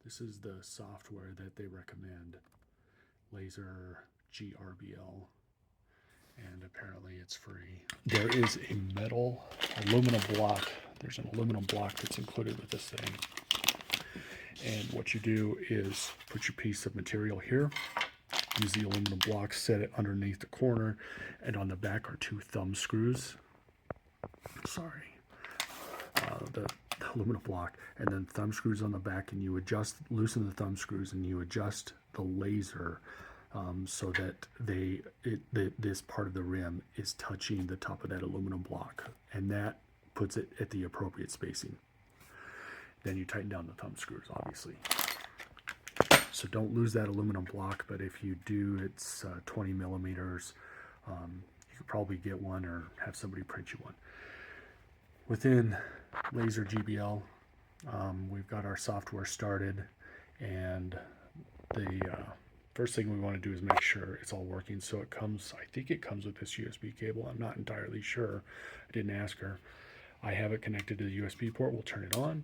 This is the software that they recommend, Laser GRBL, and apparently it's free. There is a metal aluminum block. There's an aluminum block that's included with this thing. And what you do is put your piece of material here, use the aluminum block, set it underneath the corner, and on the back are 2 thumb screws. Sorry. The aluminum block, and then thumb screws on the back, and you loosen the thumb screws, and you adjust the laser so that this part of the rim is touching the top of that aluminum block, and that puts it at the appropriate spacing. Then you tighten down the thumb screws, obviously. So don't lose that aluminum block, but if you do, it's 20 millimeters. You could probably get one or have somebody print you one. Within Laser GBL, we've got our software started, and the first thing we want to do is make sure it's all working. So it comes, I think it comes with this USB cable. I'm not entirely sure. I didn't ask her. I have it connected to the USB port. We'll turn it on.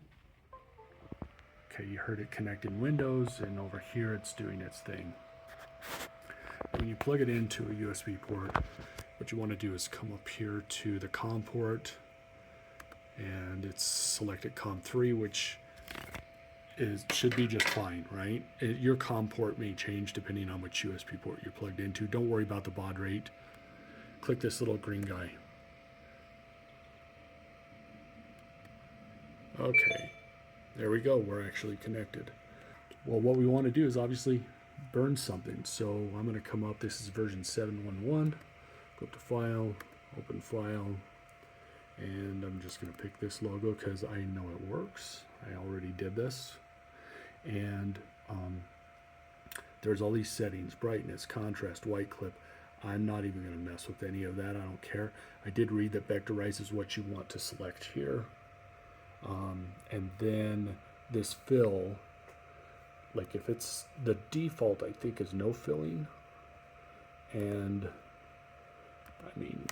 Okay, you heard it connect in Windows, and over here it's doing its thing. When you plug it into a USB port, what you want to do is come up here to the COM port, and it's selected COM3, which should be just fine, right? Your COM port may change depending on which USB port you're plugged into. Don't worry about the baud rate. Click this little green guy. Okay, there we go. We're actually connected. Well, what we want to do is obviously burn something. So I'm going to come up. This is version 7.1. Go up to File, Open File. And I'm just going to pick this logo because I know it works. I already did this. And there's all these settings: brightness, contrast, white clip. I'm not even going to mess with any of that. I don't care. I did read that vectorize is what you want to select here. And then this fill, like if it's the default, I think is no filling. And I mean,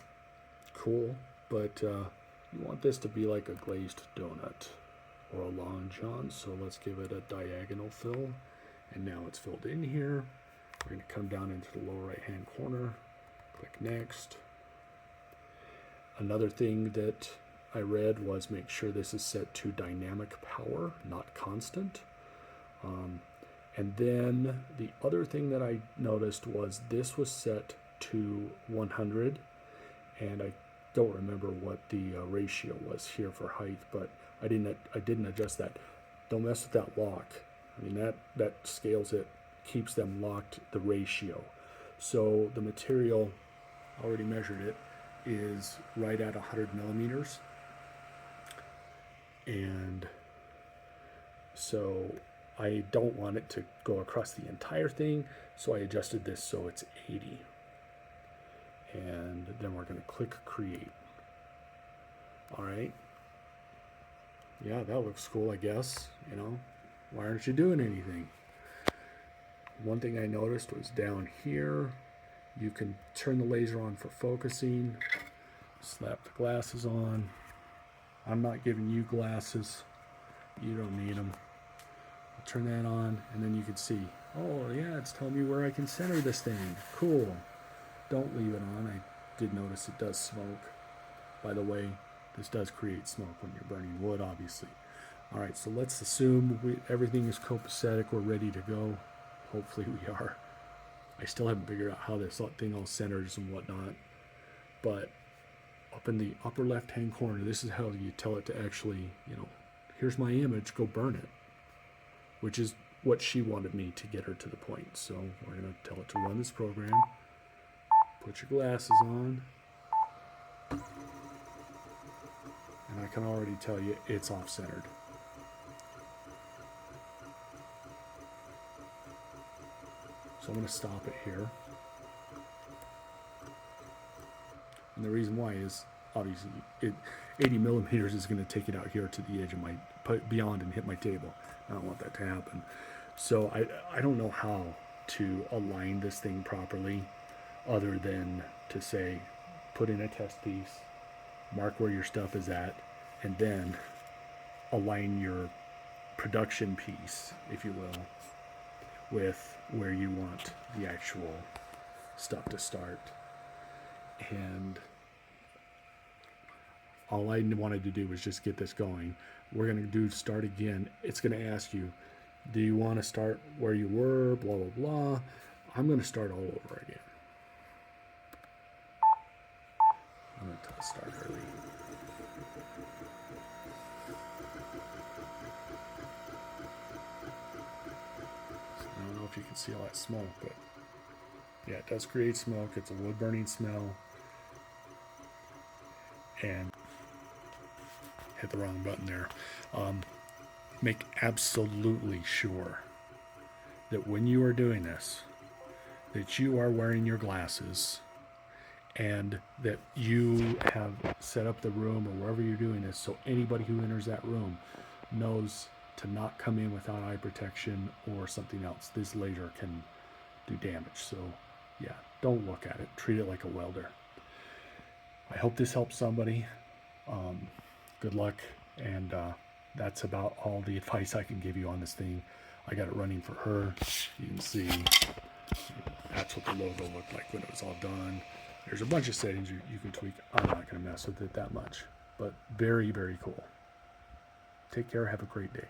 cool. But you want this to be like a glazed donut or a long john, so let's give it a diagonal fill. And now it's filled in here. We're going to come down into the lower right hand corner, click next. Another thing that I read was make sure this is set to dynamic power, not constant. And then the other thing that I noticed was this was set to 100, and I don't remember what the ratio was here for height, but I didn't adjust that. Don't mess with that lock. I mean, that scales it, keeps them locked, the ratio. So the material, I already measured it, is right at 100 millimeters. And so I don't want it to go across the entire thing, so I adjusted this so it's 80. And then we're going to click create. All right. Yeah, that looks cool, I guess. You know, why aren't you doing anything? One thing I noticed was down here, you can turn the laser on for focusing, slap the glasses on. I'm not giving you glasses. You don't need them. I'll turn that on, and then you can see, oh yeah, it's telling me where I can center this thing. Cool. Don't leave it on. I did notice it does smoke. By the way, this does create smoke when you're burning wood, obviously. All right, so let's assume everything is copacetic. We're ready to go. Hopefully we are. I still haven't figured out how this thing all centers and whatnot. But up in the upper left-hand corner, this is how you tell it to actually, you know, here's my image, go burn it. Which is what she wanted me to get her to the point. So we're going to tell it to run this program. Put your glasses on. And I can already tell you it's off-centered. So I'm going to stop it here. And the reason why is, obviously, 80 millimeters is going to take it out here to the edge of my, beyond and hit my table. I don't want that to happen. So I don't know how to align this thing properly other than to say, put in a test piece, mark where your stuff is at, and then align your production piece, if you will, with where you want the actual stuff to start. And all I wanted to do was just get this going. We're going to do start again. It's going to ask you, do you want to start where you were, blah, blah, blah. I'm going to start all over again. I'm going to start early. I don't know if you can see all that smoke, but yeah, it does create smoke. It's a wood burning smell. And hit the wrong button there. Make absolutely sure that when you are doing this, that you are wearing your glasses and that you have set up the room or wherever you're doing this so anybody who enters that room knows to not come in without eye protection or something else. This laser can do damage. So yeah, don't look at it. Treat it like a welder. I hope this helps somebody. Good luck, and that's about all the advice I can give you on this thing. I got it running for her. You can see that's what the logo looked like when it was all done. There's a bunch of settings you can tweak. I'm not going to mess with it that much, but very, very cool. Take care. Have a great day.